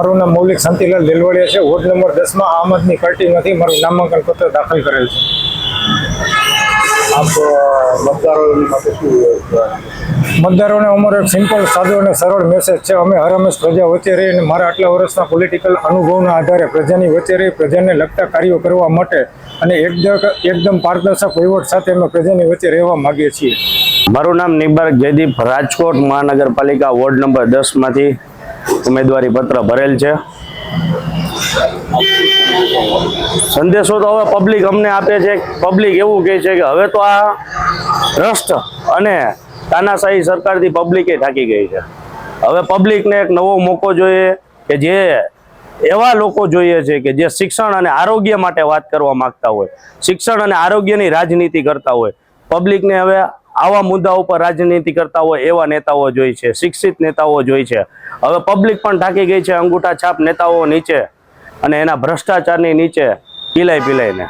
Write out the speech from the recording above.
મારું નામ મૌલિક શાંતિલાલ દેલવાડિયા છે. વોર્ડ નંબર 10 માં આમ આદમી પાર્ટીમાંથી મારું નામાંકન પત્ર દાખલ કરેલ છે. આપ મતદારોની માટે શું મતદારોને અમારો એક સિમ્પલ, સાદો અને સરળ મેસેજ છે. અમે હરહંમેશ પ્રજા વચ્ચે રહી અને મારા આટલા વર્ષના પોલિટિકલ અનુભવના આધારે પ્રજાની વચ્ચે રહી પ્રજાને લગતા કાર્યો કરવા માટે અને એકદમ પારદર્શક વહીવટ સાથે અમે પ્રજાની વચ્ચે રહેવા માંગીએ છીએ. મારું નામ નિબારક જયદીપ, રાજકોટ મહાનગરપાલિકા વોર્ડ નંબર 10 માંથી ઉમેદવારી પત્ર ભરેલ છે. સંદેશો તો હવે પબ્લિક અમને આપે છે. પબ્લિક એવું કહે છે કે હવે તો આ ભ્રષ્ટ અને તાનાશાહી સરકારથી પબ્લિકે થાકી ગઈ છે. હવે પબ્લિકને એક નવો મોકો જોઈએ કે જે એવા લોકો જોઈએ છે કે જે શિક્ષણ અને આરોગ્ય માટે વાત કરવા માંગતા હોય, શિક્ષણ અને આરોગ્યની રાજનીતિ કરતા હોય. પબ્લિકને હવે આવા મુદ્દા ઉપર રાજનીતિ કરતા હોય એવા નેતાઓ જોઈ છે, શિક્ષિત નેતાઓ જોઈ છે. હવે પબ્લિક પણ થાકી ગઈ છે અંગૂઠા છાપ નેતાઓ નીચે અને એના ભ્રષ્ટાચારની નીચે પીલાઈને.